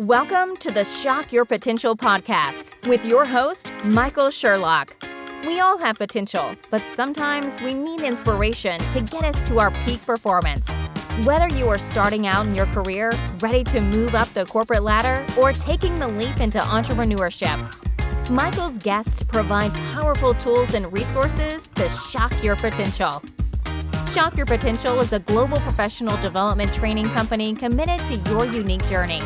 Welcome to the Shock Your Potential podcast with your host, Michael Sherlock. We all have potential, but sometimes we need inspiration to get us to our peak performance. Whether you are starting out in your career, ready to move up the corporate ladder, or taking the leap into entrepreneurship, Michael's guests provide powerful tools and resources to shock your potential. Shock Your Potential is a global professional development training company committed to your unique journey.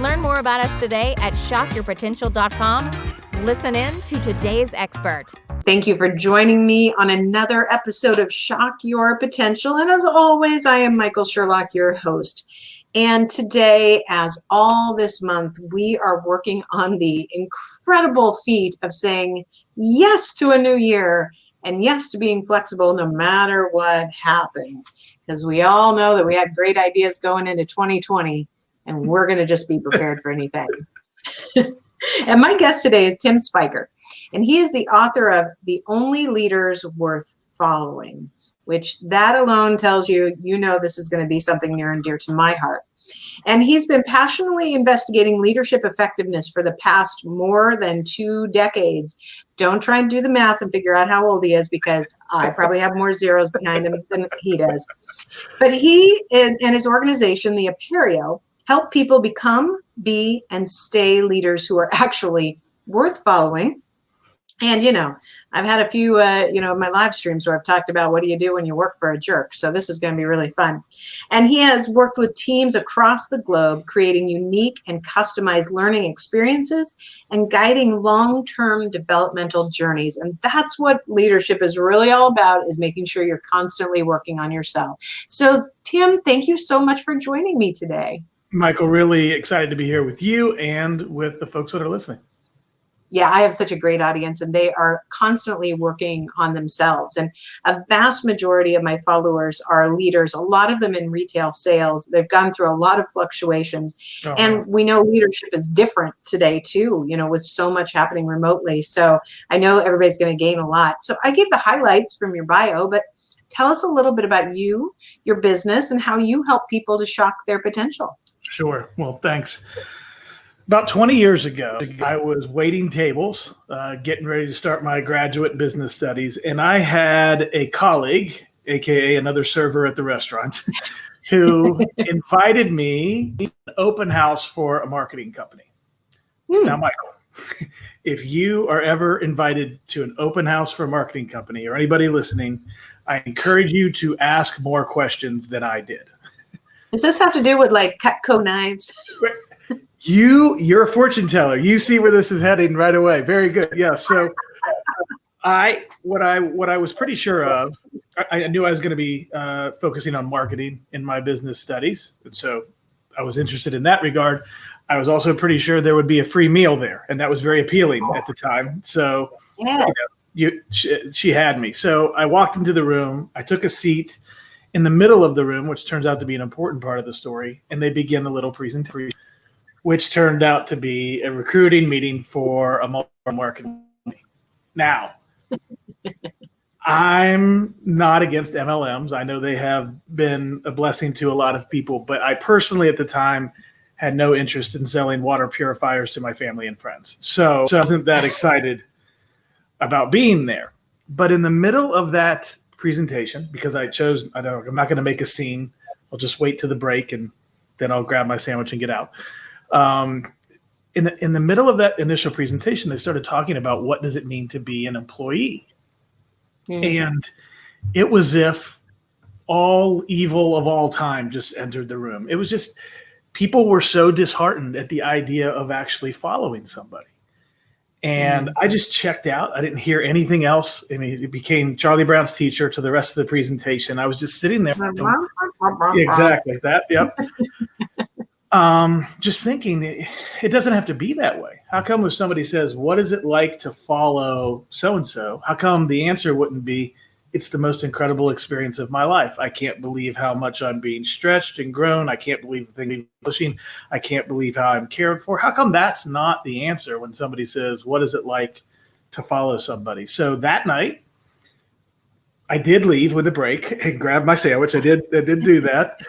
Learn more about us today at shockyourpotential.com. Listen in to today's expert. Thank you for joining me on another episode of Shock Your Potential. And as always, I am Michael Sherlock, your host. And today, as all this month, we are working on the incredible feat of saying yes to a new year and yes to being flexible no matter what happens. Because we all know that we had great ideas going into 2020. And we're going to just be prepared for anything. And my guest today is Tim Spiker. And he is the author of The Only Leaders Worth Following, which that alone tells you, this is going to be something near and dear to my heart. And he's been passionately investigating leadership effectiveness for the past more than 2 decades. Don't try and do the math and figure out how old he is, because I probably have more zeros behind him than he does. But he and his organization, the Aperio, help people become, be, and stay leaders who are actually worth following. And, I've had a few, my live streams where I've talked about what do you do when you work for a jerk. So this is going to be really fun. And he has worked with teams across the globe, creating unique and customized learning experiences and guiding long-term developmental journeys. And that's what leadership is really all about, is making sure you're constantly working on yourself. So, Tim, thank you so much for joining me today. Michael, really excited to be here with you and with the folks that are listening. Yeah, I have such a great audience, and they are constantly working on themselves. And a vast majority of my followers are leaders, a lot of them in retail sales. They've gone through a lot of fluctuations. Oh. And we know leadership is different today too, with so much happening remotely. So I know everybody's going to gain a lot. So I gave the highlights from your bio, but tell us a little bit about you, your business, and how you help people to shock their potential. Sure. Well, thanks. About 20 years ago, I was waiting tables, getting ready to start my graduate business studies. And I had a colleague, AKA another server at the restaurant, who invited me to an open house for a marketing company. Now, Michael, if you are ever invited to an open house for a marketing company, or anybody listening, I encourage you to ask more questions than I did. Does this have to do with like Cutco knives? You're a fortune teller. You see where this is heading right away. Very good. Yeah. So what I was pretty sure of, I knew I was going to be focusing on marketing in my business studies. And so I was interested in that regard. I was also pretty sure there would be a free meal there. And that was very appealing at the time. So yes. She had me. So I walked into the room. I took a seat in the middle of the room, which turns out to be an important part of the story, and they begin the little presentation, which turned out to be a recruiting meeting for a multi-marketing company. Now, I'm not against MLMs. I know they have been a blessing to a lot of people, but I personally at the time had no interest in selling water purifiers to my family and friends. So I wasn't that excited about being there. But in the middle of that presentation, because I'm not going to make a scene. I'll just wait to the break and then I'll grab my sandwich and get out. In the middle of that initial presentation, they started talking about what does it mean to be an employee. Mm-hmm. And it was as if all evil of all time just entered the room. It was just, people were so disheartened at the idea of actually following somebody. And I just checked out. I didn't hear anything else. I mean, it became Charlie Brown's teacher to the rest of the presentation. I was just sitting there. Exactly that. Yep. Just thinking, it doesn't have to be that way. How come if somebody says, what is it like to follow so-and-so? How come the answer wouldn't be, it's the most incredible experience of my life. I can't believe how much I'm being stretched and grown. I can't believe the thing I'm pushing. I can't believe how I'm cared for. How come that's not the answer when somebody says, what is it like to follow somebody? So that night, I did leave with a break and grab my sandwich. I did do that.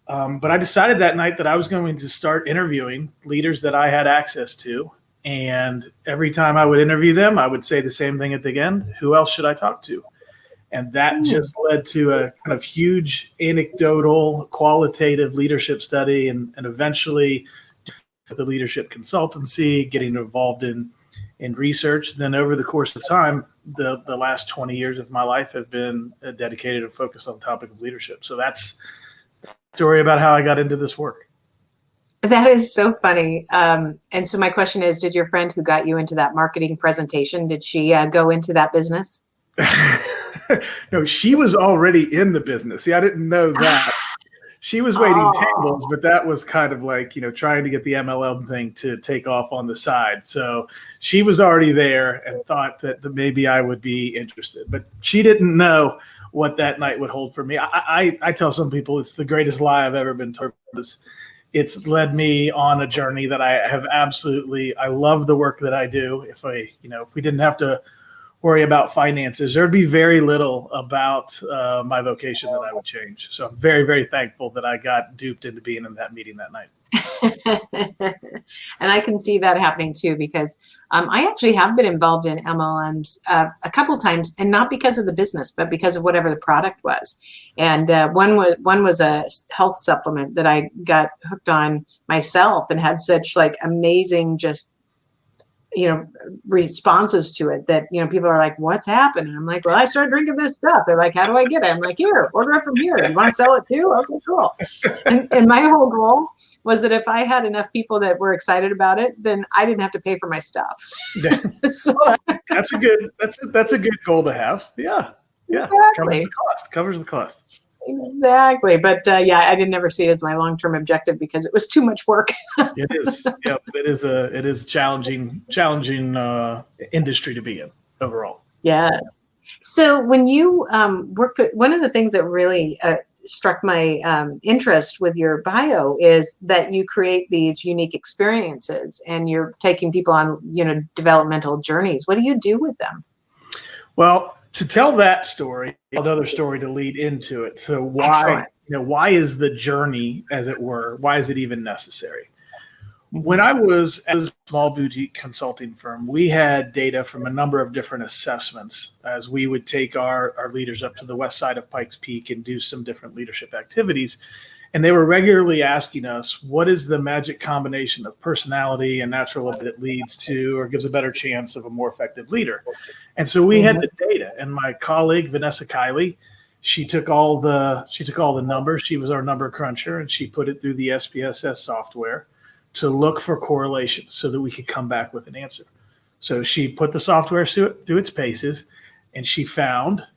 But I decided that night that I was going to start interviewing leaders that I had access to. And every time I would interview them, I would say the same thing at the end: who else should I talk to? And that just led to a kind of huge anecdotal, qualitative leadership study, and eventually the leadership consultancy, getting involved in research. Then over the course of time, the last 20 years of my life have been dedicated and focused on the topic of leadership. So that's the story about how I got into this work. That is so funny. And so my question is, did your friend who got you into that marketing presentation, did she go into that business? No, she was already in the business. See, I didn't know that. She was waiting tables, but that was kind of like, trying to get the MLM thing to take off on the side. So she was already there and thought that maybe I would be interested, but she didn't know what that night would hold for me. I tell some people it's the greatest lie I've ever been told. It's led me on a journey that I love the work that I do. If we didn't have to worry about finances, there'd be very little about my vocation that I would change. So I'm very, very thankful that I got duped into being in that meeting that night. And I can see that happening too, because I actually have been involved in MLMs a couple of times, and not because of the business, but because of whatever the product was. And one was a health supplement that I got hooked on myself, and had such like amazing responses to it that, people are like, what's happening? I'm like, well, I started drinking this stuff. They're like, how do I get it? I'm like, here, order it from here. You want to sell it too? Okay, cool. And my whole goal was that if I had enough people that were excited about it, then I didn't have to pay for my stuff. So that's a good goal to have. Yeah. Exactly. Covers the cost. Exactly. But I didn't ever see it as my long-term objective because it was too much work. It is. Yep. It is challenging industry to be in overall. Yes. So when you worked with, one of the things that really struck my interest with your bio is that you create these unique experiences, and you're taking people on, developmental journeys. What do you do with them? Well, to tell that story, another story to lead into it. So why is the journey, as it were, why is it even necessary? When I was at a small boutique consulting firm, we had data from a number of different assessments as we would take our leaders up to the west side of Pikes Peak and do some different leadership activities. And they were regularly asking us, what is the magic combination of personality and natural ability that leads to or gives a better chance of a more effective leader? And so we had the data, and my colleague, Vanessa Kiley, she took all the numbers. She was our number cruncher, and she put it through the SPSS software to look for correlations so that we could come back with an answer. So she put the software through its paces, and she found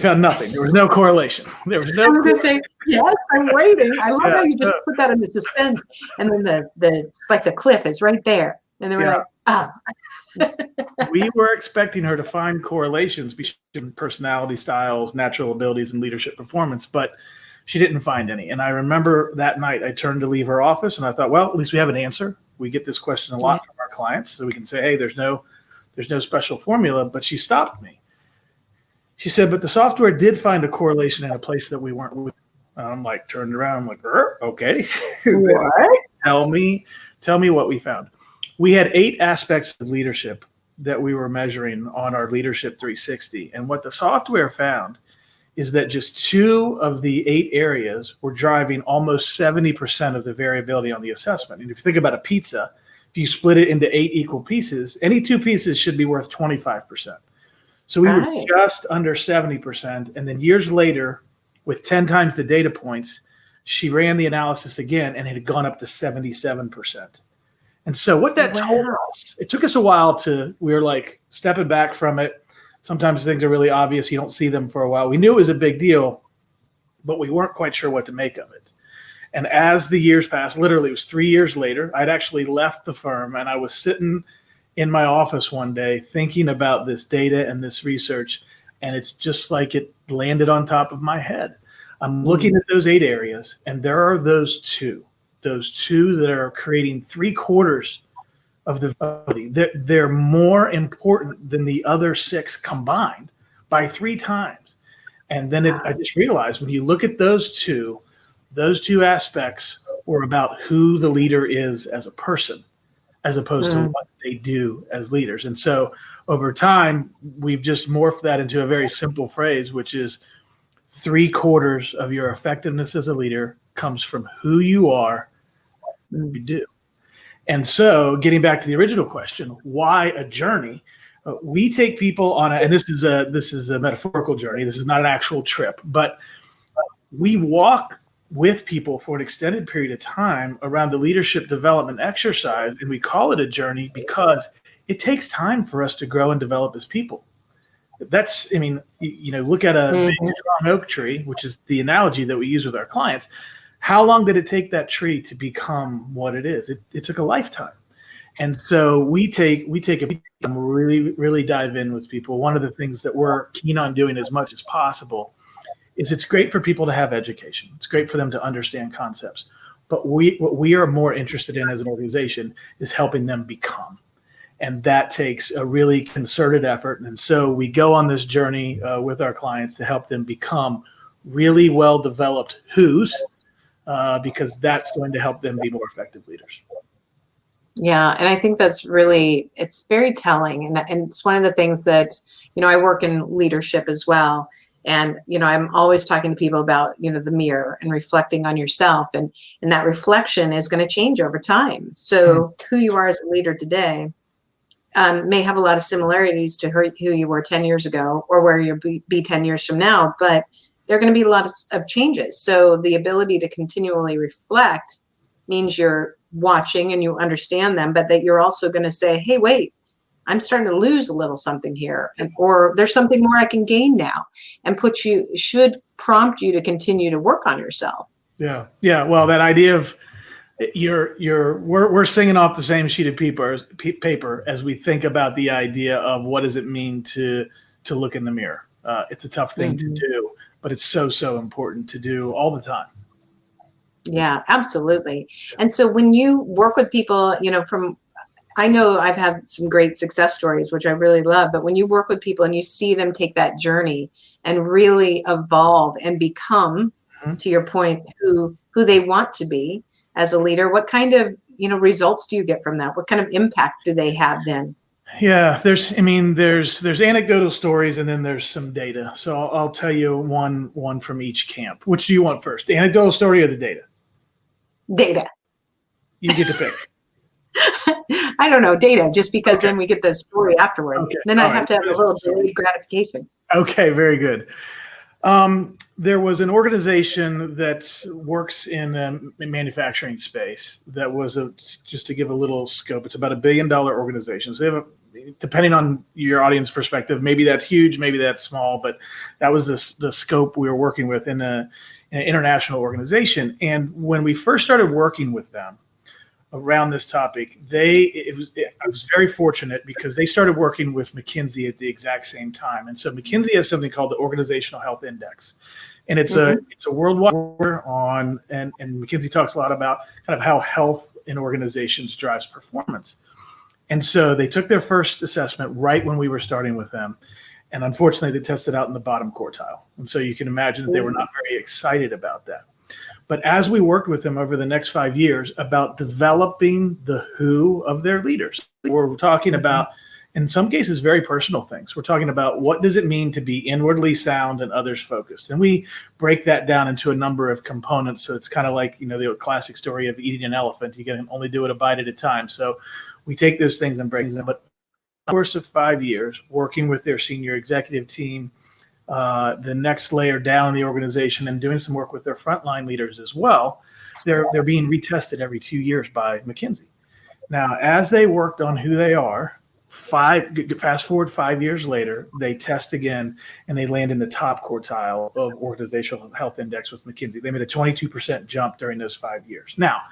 nothing. There was no correlation. There was no. I was going to say, yes, I'm waiting. I love how you just put that in the suspense, and then it's like the cliff is right there, and then we're like, We were expecting her to find correlations between personality styles, natural abilities, and leadership performance, but she didn't find any. And I remember that night I turned to leave her office, and I thought, well, at least we have an answer. We get this question a lot from our clients, so we can say, hey, there's no special formula. But she stopped me. She said, but the software did find a correlation in a place that we weren't with. I'm like, turned around. I'm like, okay. What? Tell me what we found. We had 8 aspects of leadership that we were measuring on our Leadership 360. And what the software found is that just 2 of the 8 areas were driving almost 70% of the variability on the assessment. And if you think about a pizza, if you split it into 8 equal pieces, any 2 pieces should be worth 25%. So we were just under 70%. And then years later, with 10 times the data points, she ran the analysis again, and it had gone up to 77%. And so what that told us, it took us a while we were like stepping back from it. Sometimes things are really obvious. You don't see them for a while. We knew it was a big deal, but we weren't quite sure what to make of it. And as the years passed, literally it was 3 years later, I'd actually left the firm, and I was sitting in my office one day thinking about this data and this research, and it's just like it landed on top of my head. I'm looking at those 8 areas, and there are those two that are creating 3/4 of the ability. They're more important than the other 6 combined by 3 times. And then I just realized when you look at those two aspects were about who the leader is as a person, as opposed to what they do as leaders. And so over time, we've just morphed that into a very simple phrase, which is 3/4 of your effectiveness as a leader comes from who you are, what you do. And so getting back to the original question, why a journey? We take people on and this is a metaphorical journey. This is not an actual trip, but we walk with people for an extended period of time around the leadership development exercise. And we call it a journey because it takes time for us to grow and develop as people. That's, I mean, look at a big strong oak tree, which is the analogy that we use with our clients. How long did it take that tree to become what it is? It took a lifetime. And so we take a really, really dive in with people. One of the things that we're keen on doing as much as possible is it's great for people to have education. It's great for them to understand concepts. But what we are more interested in as an organization is helping them become. And that takes a really concerted effort. And so we go on this journey with our clients to help them become really well-developed who's, because that's going to help them be more effective leaders. Yeah, and I think that's really, it's very telling. And it's one of the things that, I work in leadership as well. And, I'm always talking to people about, the mirror and reflecting on yourself. And that reflection is going to change over time. So who you are as a leader today may have a lot of similarities to who you were 10 years ago or where you'll be 10 years from now, but there are going to be a lot of changes. So the ability to continually reflect means you're watching and you understand them, but that you're also going to say, hey, wait, I'm starting to lose a little something here, or there's something more I can gain now, and should prompt you to continue to work on yourself. Yeah. Well, that idea of we're singing off the same sheet of paper as we think about the idea of what does it mean to look in the mirror. It's a tough thing to do, but it's so important to do all the time. Yeah, absolutely. And so when you work with people, I know I've had some great success stories, which I really love, but when you work with people and you see them take that journey and really evolve and become, to your point, who they want to be as a leader, what kind of, results do you get from that? What kind of impact do they have then? Yeah, there's anecdotal stories and then there's some data. So I'll tell you one from each camp. Which do you want first? The anecdotal story or the data? Data. You get to pick. I don't know, data, just because then we get the story afterward. Okay. Then I have to have a little delayed gratification. Okay, very good. There was an organization that works in the manufacturing space that was just to give a little scope, it's about $1 billion organization. So they have depending on your audience perspective, maybe that's huge, maybe that's small, but that was the scope we were working with in an international organization. And when we first started working with them around this topic, I was very fortunate because they started working with McKinsey at the exact same time. And so McKinsey has something called the Organizational Health Index. And it's a worldwide on, and McKinsey talks a lot about kind of how health in organizations drives performance. And so they took their first assessment right when we were starting with them. And unfortunately, they tested out in the bottom quartile. And so you can imagine that they were not very excited about that. But as we worked with them over the next 5 years about developing the who of their leaders, we're talking about, in some cases, very personal things. We're talking about what does it mean to be inwardly sound and others focused. And we break that down into a number of components. So it's kind of like, the classic story of eating an elephant. You can only do it a bite at a time. So we take those things and break them. But in the course of 5 years, working with their senior executive team, the next layer down in the organization, and doing some work with their frontline leaders as well, they're being retested every 2 years by McKinsey. Now, as they worked on who they are, fast forward 5 years later, they test again and they land in the top quartile of Organizational Health Index with McKinsey. They made a 22% jump during those 5 years. Now,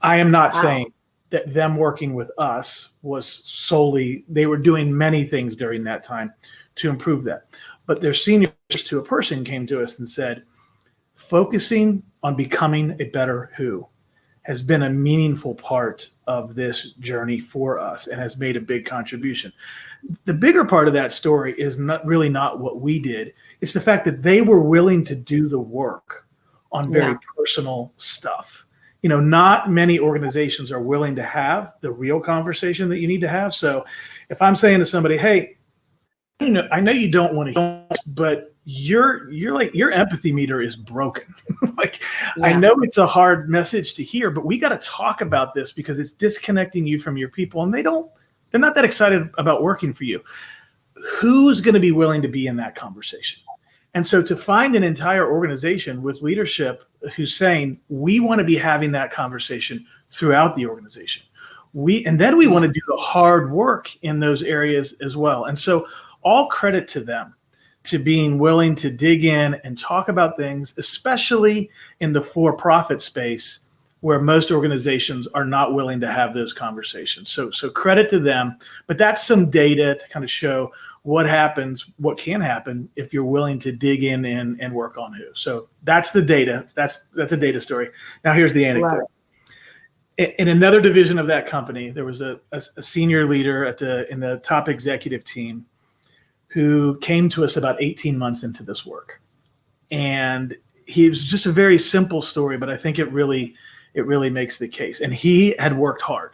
I am not saying that them working with us was solely, they were doing many things during that time to improve that. But their seniors to a person came to us and said, focusing on becoming a better who has been a meaningful part of this journey for us and has made a big contribution. The bigger part of that story is not what we did. It's the fact that they were willing to do the work on very personal stuff. Not many organizations are willing to have the real conversation that you need to have. So if I'm saying to somebody, hey, I know you don't want to, but your empathy meter is broken. I know it's a hard message to hear, but we got to talk about this because it's disconnecting you from your people, and they're not that excited about working for you. Who's going to be willing to be in that conversation? And so to find an entire organization with leadership who's saying, we want to be having that conversation throughout the organization. And then we want to do the hard work in those areas as well. And so all credit to them to being willing to dig in and talk about things, especially in the for-profit space where most organizations are not willing to have those conversations. So credit to them, but that's some data to kind of show what can happen if you're willing to dig in and work on who. So that's the data. That's a data story. Now here's the anecdote. Wow. In another division of that company, there was a senior leader in the top executive team who came to us about 18 months into this work. And he was just a very simple story, but I think it really makes the case. And he had worked hard.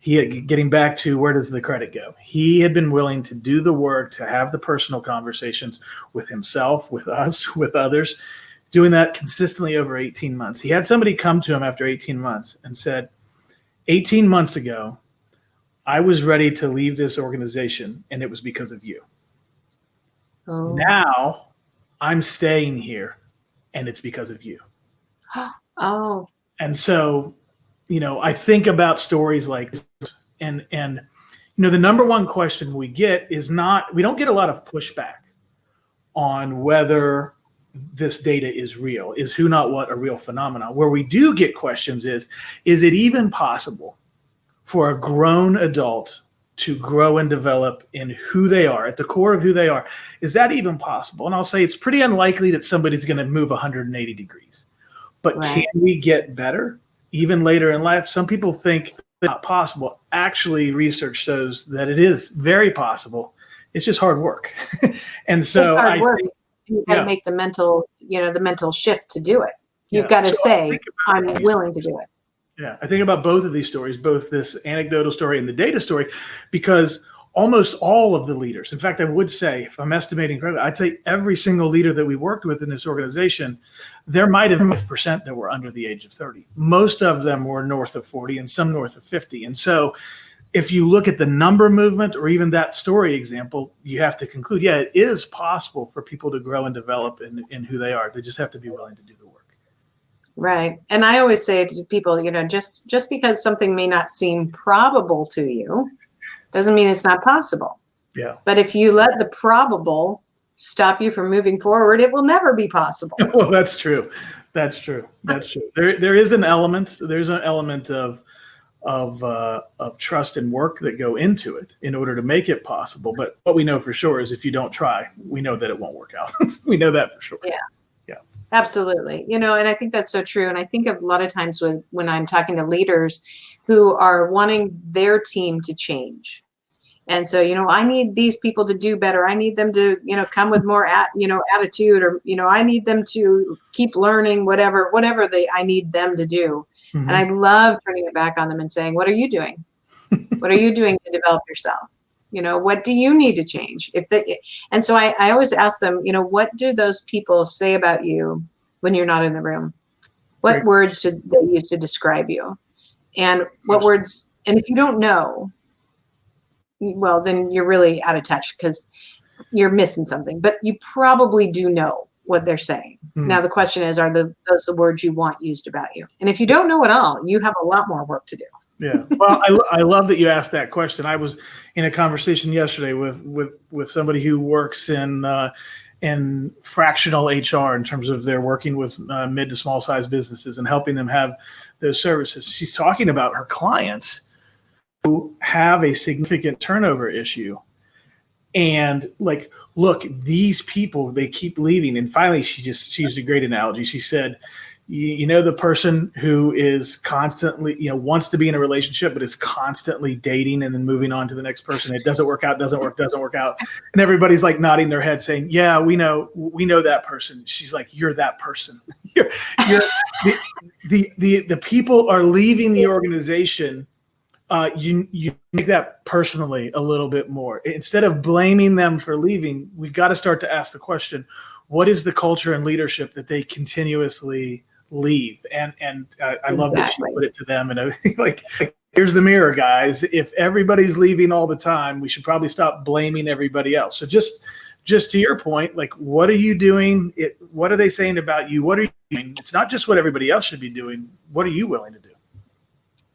Getting back to where does the credit go? He had been willing to do the work, to have the personal conversations with himself, with us, with others, doing that consistently over 18 months. He had somebody come to him after 18 months and said, 18 months ago, I was ready to leave this organization, and it was because of you. Oh. Now I'm staying here, and it's because of you. Oh. And so, I think about stories like this, and the number one question we get is we don't get a lot of pushback on whether this data is real. Is who, not what, a real phenomenon? Where we do get questions is it even possible for a grown adult to grow and develop in who they are, at the core of who they are? Is that even possible? And I'll say it's pretty unlikely that somebody's going to move 180 degrees. But Can we get better even later in life? Some people think it's not possible. Actually, research shows that it is very possible. It's just hard work. And so I think you've got to make the mental shift to do it. You've got to say, I'm willing to do it. Yeah, I think about both of these stories, both this anecdotal story and the data story, because almost all of the leaders, in fact, I would say, if I'm estimating correctly, I'd say every single leader that we worked with in this organization, there might have been 5% that were under the age of 30. Most of them were north of 40 and some north of 50. And so if you look at the number movement or even that story example, you have to conclude, it is possible for people to grow and develop in who they are. They just have to be willing to do the work. Right. And I always say to people, just because something may not seem probable to you doesn't mean it's not possible. Yeah. But if you let the probable stop you from moving forward, it will never be possible. Well, that's true. That's true. There is an element. There's an element of trust and work that go into it in order to make it possible. But what we know for sure is if you don't try, we know that it won't work out. We know that for sure. Yeah. Absolutely. And I think that's so true. And I think of a lot of times when I'm talking to leaders who are wanting their team to change. And so, I need these people to do better. I need them to, come with more attitude, or, I need them to keep learning whatever I need them to do. Mm-hmm. And I love turning it back on them and saying, what are you doing? What are you doing to develop yourself? What do you need to change? And so I always ask them, what do those people say about you when you're not in the room? What words should they use to describe you? And what words, and if you don't know, well, then you're really out of touch because you're missing something, but you probably do know what they're saying. Now, the question is, are those the words you want used about you? And if you don't know at all, you have a lot more work to do. Yeah. Well, I love that you asked that question. I was in a conversation yesterday with somebody who works in fractional HR in terms of they're working with mid to small size businesses and helping them have those services. She's talking about her clients who have a significant turnover issue. And look, these people, they keep leaving. And finally, she used a great analogy. She said, You know, the person who is constantly, wants to be in a relationship, but is constantly dating and then moving on to the next person. It doesn't work out, doesn't work out. And everybody's like nodding their head saying, yeah, we know that person. She's like, you're that person. you're the people are leaving the organization. You make that personally a little bit more. Instead of blaming them for leaving, we got to start to ask the question, what is the culture and leadership that they continuously leave? And I love that she put it to them. And I think, like, here's the mirror, guys. If everybody's leaving all the time, we should probably stop blaming everybody else. So just to your point, like, what are you doing? What are they saying about you? What are you doing? It's not just what everybody else should be doing. What are you willing to do?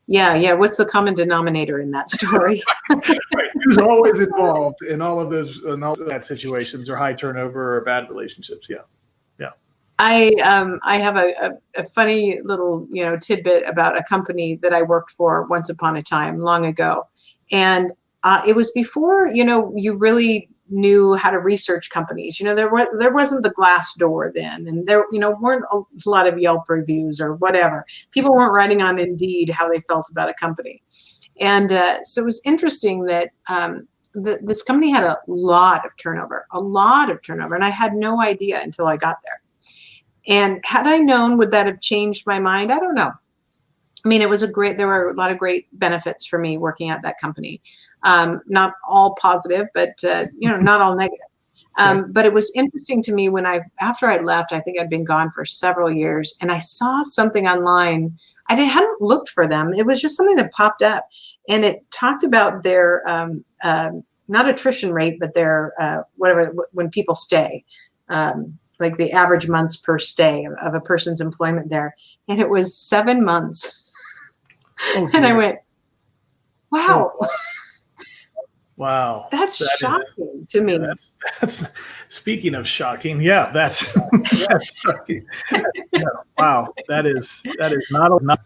Yeah. What's the common denominator in that story? Right. Who's always involved in all of those, in all of that situations, or high turnover or bad relationships? Yeah. I have a funny little tidbit about a company that I worked for once upon a time, long ago, and it was before you really knew how to research companies. There wasn't the Glassdoor then, and there weren't a lot of Yelp reviews or whatever. People weren't writing on Indeed how they felt about a company, and so it was interesting that this company had a lot of turnover, and I had no idea until I got there. And had I known, would that have changed my mind? I don't know. I mean, there were a lot of great benefits for me working at that company. Not all positive, but not all negative. But it was interesting to me after I left, I think I'd been gone for several years, and I saw something online. I hadn't looked for them. It was just something that popped up, and it talked about their not attrition rate, but their when people stay. Like the average months per stay of a person's employment there. And it was 7 months. Oh, and I went, wow. Wow. That's shocking to me. That's speaking of shocking. Yeah, that's shocking. Yeah, wow. That is not.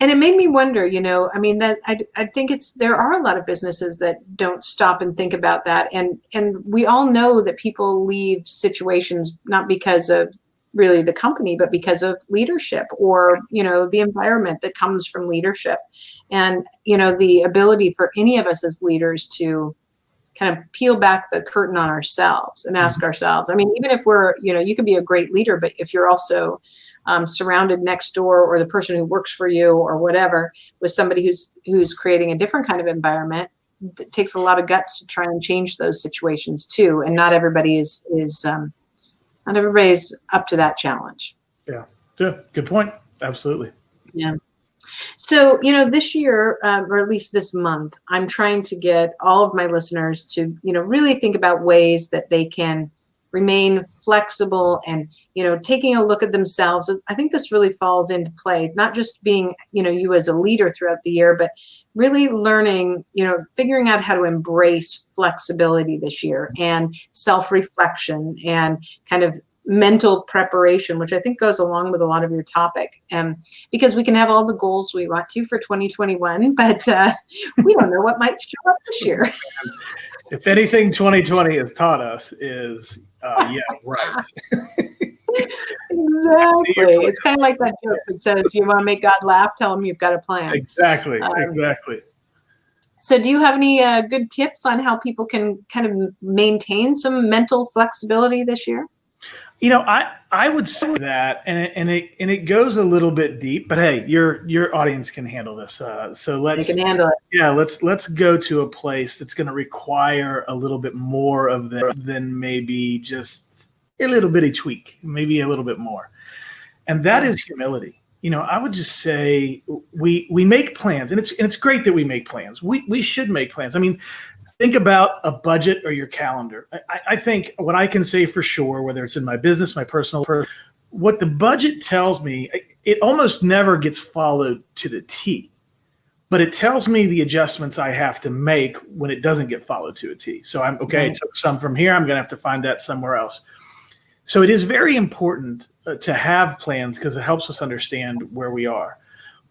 And it made me wonder, I mean, that I think there are a lot of businesses that don't stop and think about that. And we all know that people leave situations not because of really the company, but because of leadership or, the environment that comes from leadership. And, the ability for any of us as leaders to kind of peel back the curtain on ourselves and ask ourselves. I mean, even if we're, you can be a great leader, but if you're also surrounded next door, or the person who works for you or whatever, with somebody who's creating a different kind of environment, it takes a lot of guts to try and change those situations too. And not everybody is not everybody's up to that challenge. Yeah. Good point. Absolutely. Yeah. So, this year, or at least this month, I'm trying to get all of my listeners to, really think about ways that they can remain flexible and, taking a look at themselves. I think this really falls into play, not just being, you as a leader throughout the year, but really learning, figuring out how to embrace flexibility this year, and self-reflection and kind of mental preparation, which I think goes along with a lot of your topic. Because we can have all the goals we want to for 2021, but we don't know what might show up this year. If anything 2020 has taught us is, yeah, right. Exactly. It's kind of like that joke that says, you want to make God laugh, tell him you've got a plan. Exactly. So do you have any good tips on how people can kind of maintain some mental flexibility this year? I would say that, and it goes a little bit deep, but hey, your audience can handle this. So let's they can handle it. Yeah, let's go to a place that's going to require a little bit more of them than maybe just a little bitty tweak, maybe a little bit more, and that is humility. I would just say we make plans, and it's great that we make plans. We should make plans. I mean, think about a budget or your calendar. I think what I can say for sure, whether it's in my business, my personal, what the budget tells me, it almost never gets followed to the T, but it tells me the adjustments I have to make when it doesn't get followed to a T. So I'm okay. I took some from here. I'm going to have to find that somewhere else. So it is very important to have plans because it helps us understand where we are.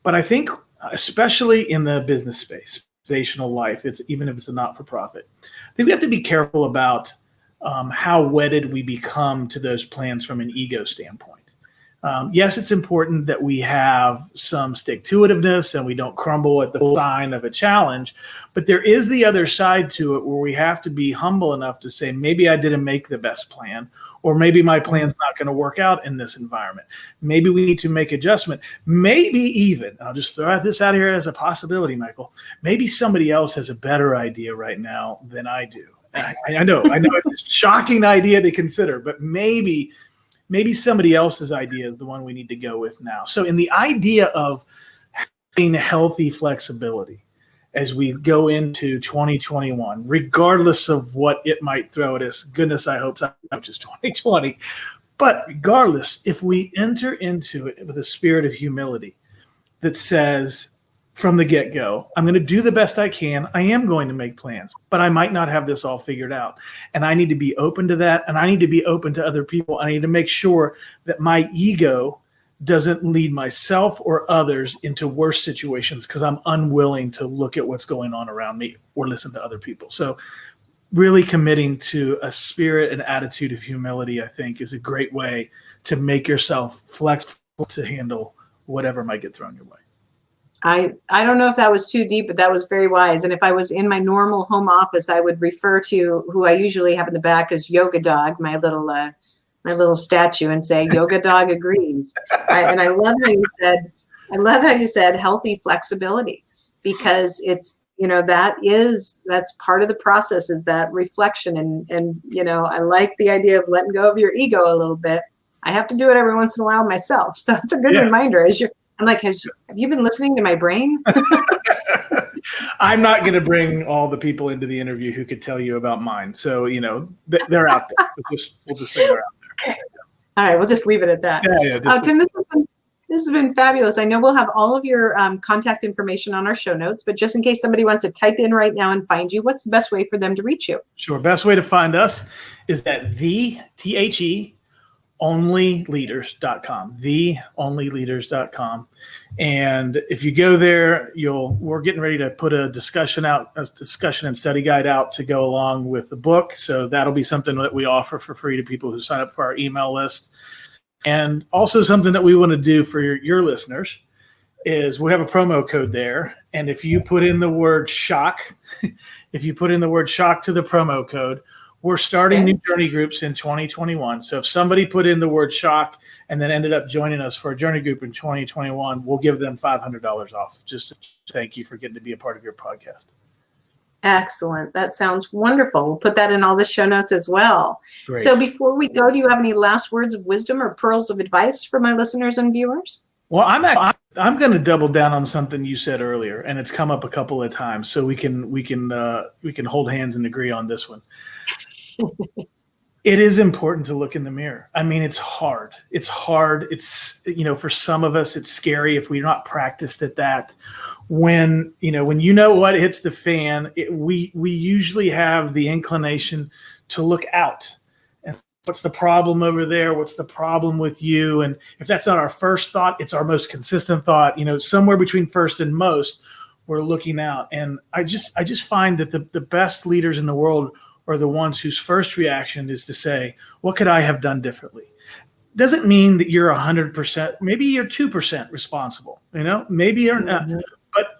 But I think, especially in the business space, organizational life, even if it's a not-for-profit, I think we have to be careful about how wedded we become to those plans from an ego standpoint. Yes, it's important that we have some stick-to-itiveness and we don't crumble at the sign of a challenge, but there is the other side to it where we have to be humble enough to say, maybe I didn't make the best plan, or maybe my plan's not going to work out in this environment. Maybe we need to make adjustment. Maybe even, I'll just throw this out here as a possibility, Michael, maybe somebody else has a better idea right now than I do. I know it's a shocking idea to consider, but maybe somebody else's idea is the one we need to go with now. So in the idea of having healthy flexibility as we go into 2021, regardless of what it might throw at us, goodness, I hope it's not just 2020, but regardless, if we enter into it with a spirit of humility that says from the get-go, I'm going to do the best I can. I am going to make plans, but I might not have this all figured out. And I need to be open to that. And I need to be open to other people. I need to make sure that my ego doesn't lead myself or others into worse situations because I'm unwilling to look at what's going on around me or listen to other people. So really committing to a spirit and attitude of humility, I think, is a great way to make yourself flexible to handle whatever might get thrown your way. I don't know if that was too deep, but that was very wise. And if I was in my normal home office, I would refer to who I usually have in the back as Yoga Dog, my little statue, and say Yoga Dog agrees. And I love how you said healthy flexibility, because it's, that's part of the process, is that reflection. And I like the idea of letting go of your ego a little bit. I have to do it every once in a while myself. So it's a good reminder I'm like, have you been listening to my brain? I'm not going to bring all the people into the interview who could tell you about mine. So, they're out there. We'll just say they're out there. Okay. All right. We'll just leave it at that. Yeah, Tim, this has been fabulous. I know we'll have all of your contact information on our show notes, but just in case somebody wants to type in right now and find you, what's the best way for them to reach you? Sure. Best way to find us is at onlyleaders.com, theonlyleaders.com. And if you go there, we're getting ready to put a discussion and study guide out to go along with the book. So that'll be something that we offer for free to people who sign up for our email list. And also something that we want to do for your listeners is we have a promo code there. And if you put in the word shock, to the promo code, we're starting new journey groups in 2021. So if somebody put in the word shock and then ended up joining us for a journey group in 2021, we'll give them $500 off. Just to thank you for getting to be a part of your podcast. Excellent. That sounds wonderful. We'll put that in all the show notes as well. Great. So before we go, do you have any last words of wisdom or pearls of advice for my listeners and viewers? Well, I'm going to double down on something you said earlier, and it's come up a couple of times, so we can hold hands and agree on this one. It is important to look in the mirror. I mean, it's hard. It's, for some of us, it's scary if we're not practiced at that. When what hits the fan, we usually have the inclination to look out. And what's the problem over there? What's the problem with you? And if that's not our first thought, it's our most consistent thought. Somewhere between first and most, we're looking out. And I just find that the best leaders in the world are the ones whose first reaction is to say, what could I have done differently? Doesn't mean that you're 100%, maybe you're 2% responsible, maybe you're not,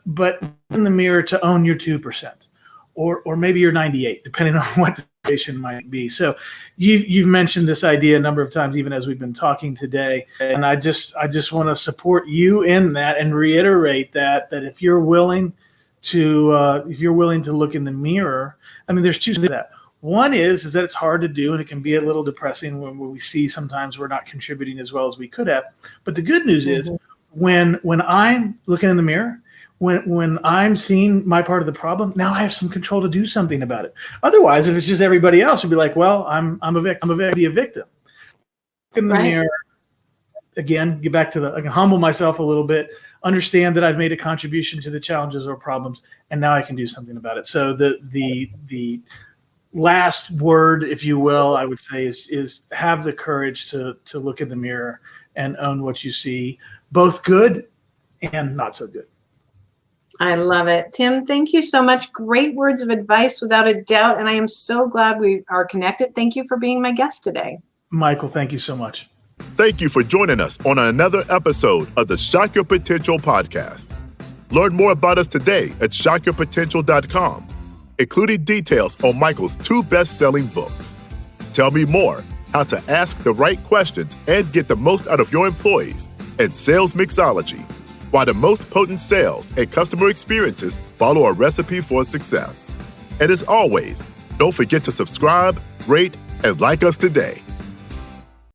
but in the mirror to own your 2%, or maybe you're 98, depending on what the situation might be. So you've mentioned this idea a number of times, even as we've been talking today. And I just want to support you in that and reiterate that if you're willing to look in the mirror, I mean, there's two sides to that. One is that it's hard to do, and it can be a little depressing when we see sometimes we're not contributing as well as we could have. But the good news is when I'm looking in the mirror, when I'm seeing my part of the problem, now I have some control to do something about it. Otherwise, if it's just everybody else, would be like, well, I'm a victim. Be a victim. Look in the mirror. Again, get back to I can humble myself a little bit, understand that I've made a contribution to the challenges or problems, and now I can do something about it. So the last word, if you will, I would say is have the courage to look in the mirror and own what you see, both good and not so good. I love it. Tim, thank you so much. Great words of advice, without a doubt. And I am so glad we are connected. Thank you for being my guest today. Michael, thank you so much. Thank you for joining us on another episode of the Shock Your Potential podcast. Learn more about us today at shockyourpotential.com, including details on Michael's 2 best-selling books. Tell me more, how to ask the right questions and get the most out of your employees, and sales mixology, why the most potent sales and customer experiences follow a recipe for success. And as always, don't forget to subscribe, rate, and like us today.